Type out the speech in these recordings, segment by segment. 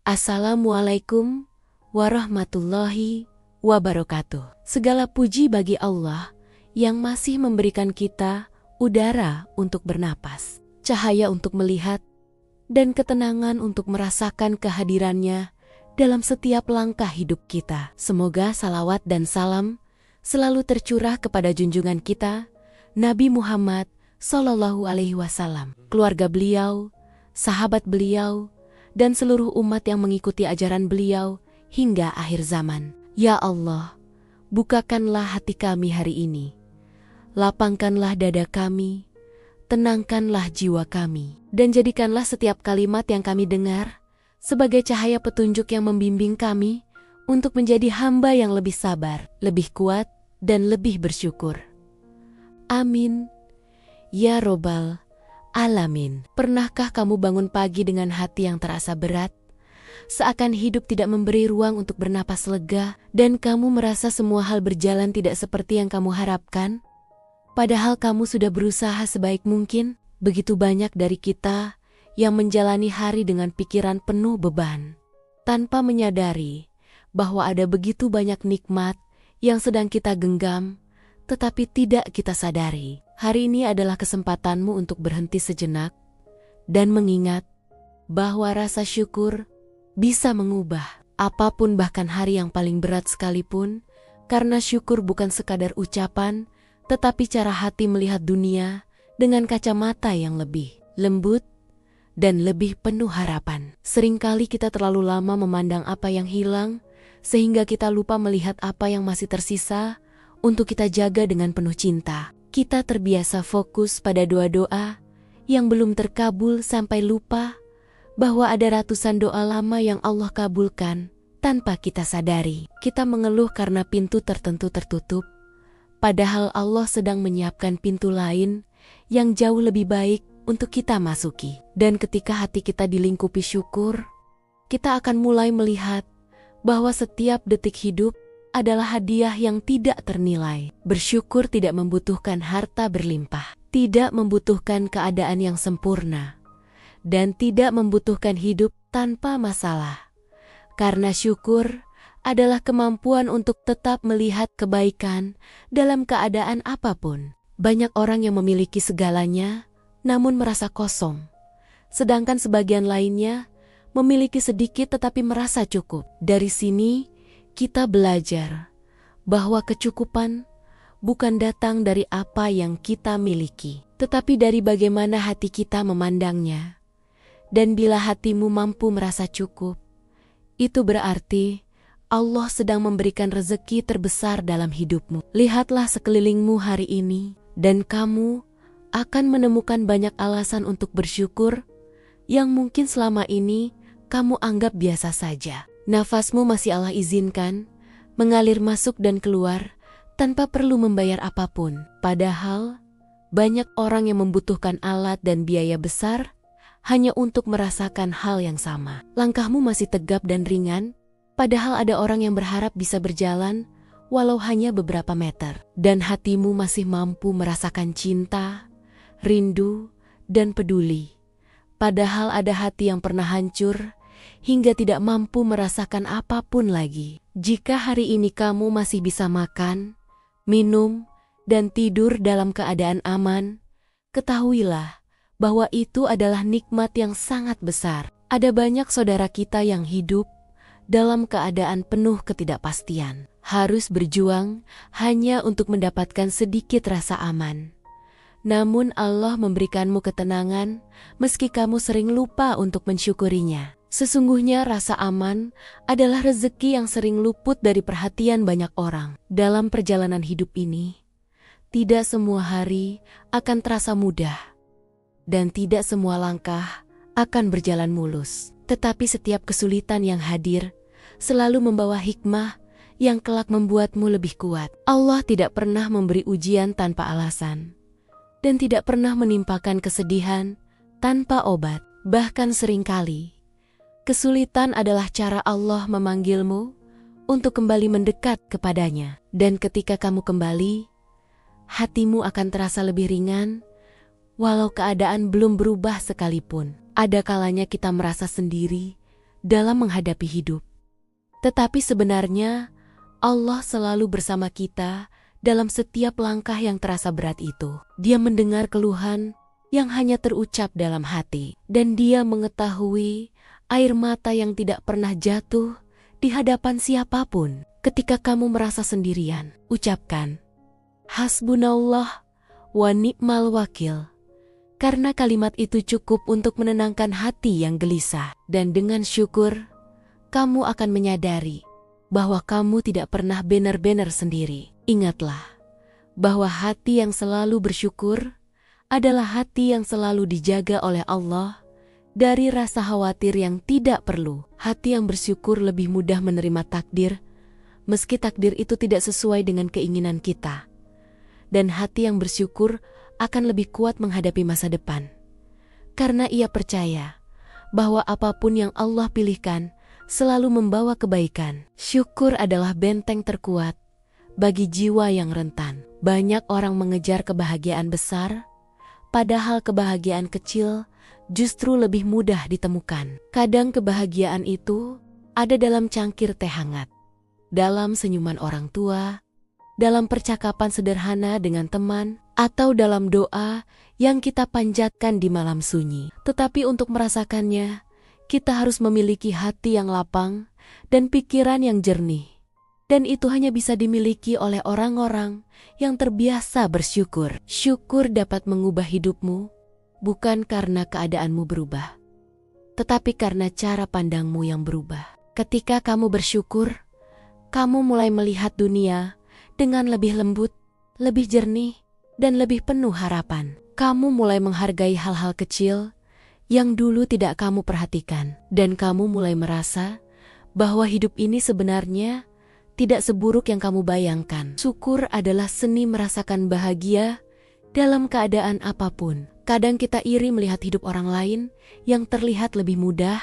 Assalamualaikum warahmatullahi wabarakatuh. Segala puji bagi Allah yang masih memberikan kita udara untuk bernapas, cahaya untuk melihat, dan ketenangan untuk merasakan kehadirannya dalam setiap langkah hidup kita. Semoga salawat dan salam selalu tercurah kepada junjungan kita, Nabi Muhammad SAW, keluarga beliau, sahabat beliau, dan seluruh umat yang mengikuti ajaran beliau hingga akhir zaman. Ya Allah, bukakanlah hati kami hari ini, lapangkanlah dada kami, tenangkanlah jiwa kami, dan jadikanlah setiap kalimat yang kami dengar sebagai cahaya petunjuk yang membimbing kami untuk menjadi hamba yang lebih sabar, lebih kuat, dan lebih bersyukur. Amin. Ya Robbal Alamin. Pernahkah kamu bangun pagi dengan hati yang terasa berat? Seakan hidup tidak memberi ruang untuk bernapas lega dan kamu merasa semua hal berjalan tidak seperti yang kamu harapkan? Padahal kamu sudah berusaha sebaik mungkin. Begitu banyak dari kita yang menjalani hari dengan pikiran penuh beban, tanpa menyadari bahwa ada begitu banyak nikmat yang sedang kita genggam, tetapi tidak kita sadari. Hari ini adalah kesempatanmu untuk berhenti sejenak dan mengingat bahwa rasa syukur bisa mengubah apapun, bahkan hari yang paling berat sekalipun, karena syukur bukan sekadar ucapan, tetapi cara hati melihat dunia dengan kacamata yang lebih lembut dan lebih penuh harapan. Seringkali kita terlalu lama memandang apa yang hilang, sehingga kita lupa melihat apa yang masih tersisa untuk kita jaga dengan penuh cinta. Kita terbiasa fokus pada doa-doa yang belum terkabul sampai lupa bahwa ada ratusan doa lama yang Allah kabulkan tanpa kita sadari. Kita mengeluh karena pintu tertentu tertutup, padahal Allah sedang menyiapkan pintu lain yang jauh lebih baik untuk kita masuki. Dan ketika hati kita dilingkupi syukur, kita akan mulai melihat bahwa setiap detik hidup adalah hadiah yang tidak ternilai. Bersyukur tidak membutuhkan harta berlimpah, tidak membutuhkan keadaan yang sempurna, dan tidak membutuhkan hidup tanpa masalah. Karena syukur adalah kemampuan untuk tetap melihat kebaikan dalam keadaan apapun. Banyak orang yang memiliki segalanya, namun merasa kosong. Sedangkan sebagian lainnya memiliki sedikit tetapi merasa cukup. Dari sini, kita belajar bahwa kecukupan bukan datang dari apa yang kita miliki, tetapi dari bagaimana hati kita memandangnya. Dan bila hatimu mampu merasa cukup, itu berarti Allah sedang memberikan rezeki terbesar dalam hidupmu. Lihatlah sekelilingmu hari ini, dan kamu akan menemukan banyak alasan untuk bersyukur yang mungkin selama ini kamu anggap biasa saja. Nafasmu masih Allah izinkan mengalir masuk dan keluar tanpa perlu membayar apapun. Padahal banyak orang yang membutuhkan alat dan biaya besar hanya untuk merasakan hal yang sama. Langkahmu masih tegap dan ringan, padahal ada orang yang berharap bisa berjalan walau hanya beberapa meter. Dan hatimu masih mampu merasakan cinta, rindu, dan peduli. Padahal ada hati yang pernah hancur hingga tidak mampu merasakan apapun lagi. Jika hari ini kamu masih bisa makan, minum, dan tidur dalam keadaan aman, ketahuilah bahwa itu adalah nikmat yang sangat besar. Ada banyak saudara kita yang hidup dalam keadaan penuh ketidakpastian, harus berjuang hanya untuk mendapatkan sedikit rasa aman. Namun Allah memberikanmu ketenangan meski kamu sering lupa untuk mensyukurinya. Sesungguhnya rasa aman adalah rezeki yang sering luput dari perhatian banyak orang. Dalam perjalanan hidup ini, tidak semua hari akan terasa mudah, dan tidak semua langkah akan berjalan mulus. Tetapi setiap kesulitan yang hadir selalu membawa hikmah yang kelak membuatmu lebih kuat. Allah tidak pernah memberi ujian tanpa alasan, dan tidak pernah menimpakan kesedihan tanpa obat. Bahkan seringkali kesulitan adalah cara Allah memanggilmu untuk kembali mendekat kepadanya. Dan ketika kamu kembali, hatimu akan terasa lebih ringan, walau keadaan belum berubah sekalipun. Ada kalanya kita merasa sendiri dalam menghadapi hidup. Tetapi sebenarnya Allah selalu bersama kita dalam setiap langkah yang terasa berat itu. Dia mendengar keluhan yang hanya terucap dalam hati, dan Dia mengetahui air mata yang tidak pernah jatuh di hadapan siapapun. Ketika kamu merasa sendirian, ucapkan, Hasbunallah wa ni'mal wakil. Karena kalimat itu cukup untuk menenangkan hati yang gelisah. Dan dengan syukur, kamu akan menyadari bahwa kamu tidak pernah benar-benar sendiri. Ingatlah bahwa hati yang selalu bersyukur adalah hati yang selalu dijaga oleh Allah dari rasa khawatir yang tidak perlu. Hati yang bersyukur lebih mudah menerima takdir, meski takdir itu tidak sesuai dengan keinginan kita. Dan hati yang bersyukur akan lebih kuat menghadapi masa depan. Karena ia percaya bahwa apapun yang Allah pilihkan selalu membawa kebaikan. Syukur adalah benteng terkuat bagi jiwa yang rentan. Banyak orang mengejar kebahagiaan besar, padahal kebahagiaan kecil justru lebih mudah ditemukan. Kadang kebahagiaan itu ada dalam cangkir teh hangat, dalam senyuman orang tua, dalam percakapan sederhana dengan teman, atau dalam doa yang kita panjatkan di malam sunyi. Tetapi untuk merasakannya, kita harus memiliki hati yang lapang dan pikiran yang jernih. Dan itu hanya bisa dimiliki oleh orang-orang yang terbiasa bersyukur. Syukur dapat mengubah hidupmu, bukan karena keadaanmu berubah, tetapi karena cara pandangmu yang berubah. Ketika kamu bersyukur, kamu mulai melihat dunia dengan lebih lembut, lebih jernih, dan lebih penuh harapan. Kamu mulai menghargai hal-hal kecil yang dulu tidak kamu perhatikan. Dan kamu mulai merasa bahwa hidup ini sebenarnya tidak seburuk yang kamu bayangkan. Syukur adalah seni merasakan bahagia dalam keadaan apapun. Kadang kita iri melihat hidup orang lain yang terlihat lebih mudah,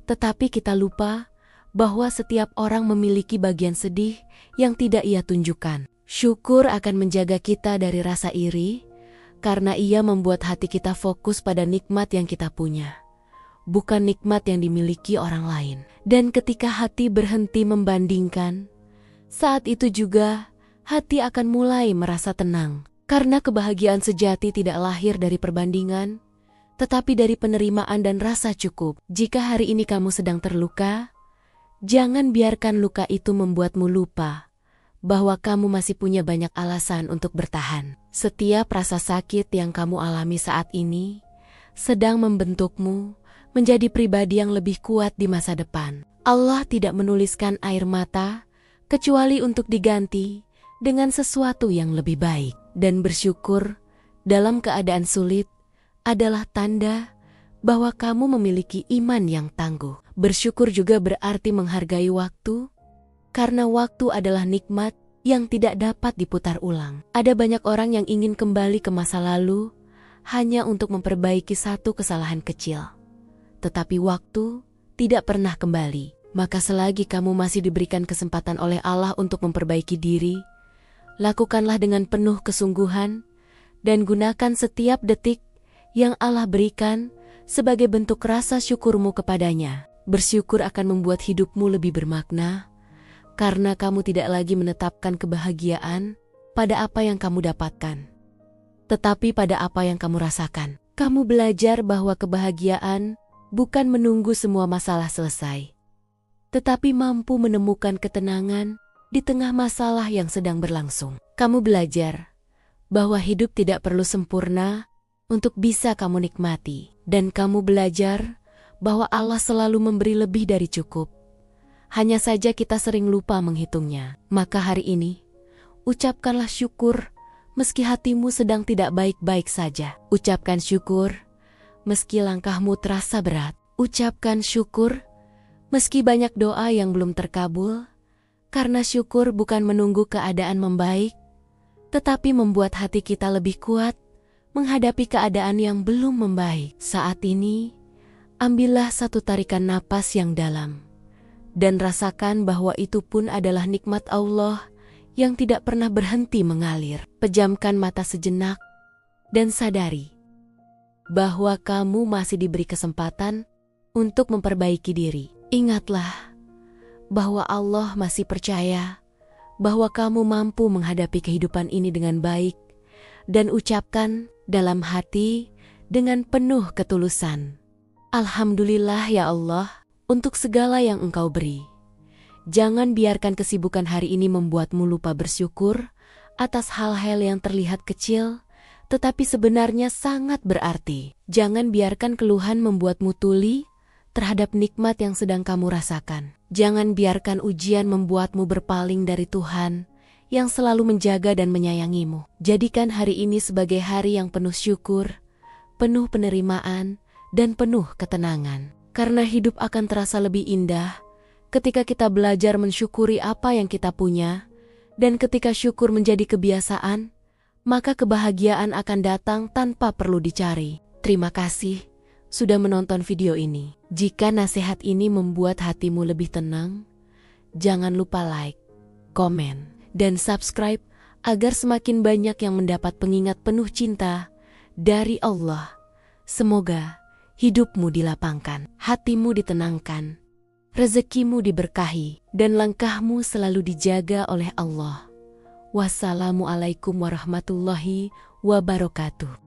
tetapi kita lupa bahwa setiap orang memiliki bagian sedih yang tidak ia tunjukkan. Syukur akan menjaga kita dari rasa iri, karena ia membuat hati kita fokus pada nikmat yang kita punya, bukan nikmat yang dimiliki orang lain. Dan ketika hati berhenti membandingkan, saat itu juga hati akan mulai merasa tenang. Karena kebahagiaan sejati tidak lahir dari perbandingan, tetapi dari penerimaan dan rasa cukup. Jika hari ini kamu sedang terluka, jangan biarkan luka itu membuatmu lupa bahwa kamu masih punya banyak alasan untuk bertahan. Setiap rasa sakit yang kamu alami saat ini sedang membentukmu menjadi pribadi yang lebih kuat di masa depan. Allah tidak menuliskan air mata kecuali untuk diganti dengan sesuatu yang lebih baik. Dan bersyukur dalam keadaan sulit adalah tanda bahwa kamu memiliki iman yang tangguh. Bersyukur juga berarti menghargai waktu, karena waktu adalah nikmat yang tidak dapat diputar ulang. Ada banyak orang yang ingin kembali ke masa lalu hanya untuk memperbaiki satu kesalahan kecil. Tetapi waktu tidak pernah kembali. Maka selagi kamu masih diberikan kesempatan oleh Allah untuk memperbaiki diri, lakukanlah dengan penuh kesungguhan dan gunakan setiap detik yang Allah berikan sebagai bentuk rasa syukurmu kepadanya. Bersyukur akan membuat hidupmu lebih bermakna, karena kamu tidak lagi menetapkan kebahagiaan pada apa yang kamu dapatkan, tetapi pada apa yang kamu rasakan. Kamu belajar bahwa kebahagiaan bukan menunggu semua masalah selesai, tetapi mampu menemukan ketenangan di tengah masalah yang sedang berlangsung. Kamu belajar bahwa hidup tidak perlu sempurna untuk bisa kamu nikmati. Dan kamu belajar bahwa Allah selalu memberi lebih dari cukup. Hanya saja kita sering lupa menghitungnya. Maka hari ini, ucapkanlah syukur meski hatimu sedang tidak baik-baik saja. Ucapkan syukur meski langkahmu terasa berat. Ucapkan syukur meski banyak doa yang belum terkabul. Karena syukur bukan menunggu keadaan membaik, tetapi membuat hati kita lebih kuat menghadapi keadaan yang belum membaik. Saat ini, ambillah satu tarikan napas yang dalam, dan rasakan bahwa itu pun adalah nikmat Allah yang tidak pernah berhenti mengalir. Pejamkan mata sejenak, dan sadari bahwa kamu masih diberi kesempatan untuk memperbaiki diri. Ingatlah bahwa Allah masih percaya bahwa kamu mampu menghadapi kehidupan ini dengan baik, dan ucapkan dalam hati dengan penuh ketulusan, Alhamdulillah ya Allah untuk segala yang Engkau beri. Jangan biarkan kesibukan hari ini membuatmu lupa bersyukur atas hal-hal yang terlihat kecil, tetapi sebenarnya sangat berarti. Jangan biarkan keluhan membuatmu tuli terhadap nikmat yang sedang kamu rasakan. Jangan biarkan ujian membuatmu berpaling dari Tuhan yang selalu menjaga dan menyayangimu. Jadikan hari ini sebagai hari yang penuh syukur, penuh penerimaan, dan penuh ketenangan. Karena hidup akan terasa lebih indah ketika kita belajar mensyukuri apa yang kita punya, dan ketika syukur menjadi kebiasaan, maka kebahagiaan akan datang tanpa perlu dicari. Terima kasih sudah menonton video ini. Jika nasihat ini membuat hatimu lebih tenang, jangan lupa like, komen, dan subscribe agar semakin banyak yang mendapat pengingat penuh cinta dari Allah. Semoga hidupmu dilapangkan, hatimu ditenangkan, rezekimu diberkahi, dan langkahmu selalu dijaga oleh Allah. Wassalamualaikum warahmatullahi wabarakatuh.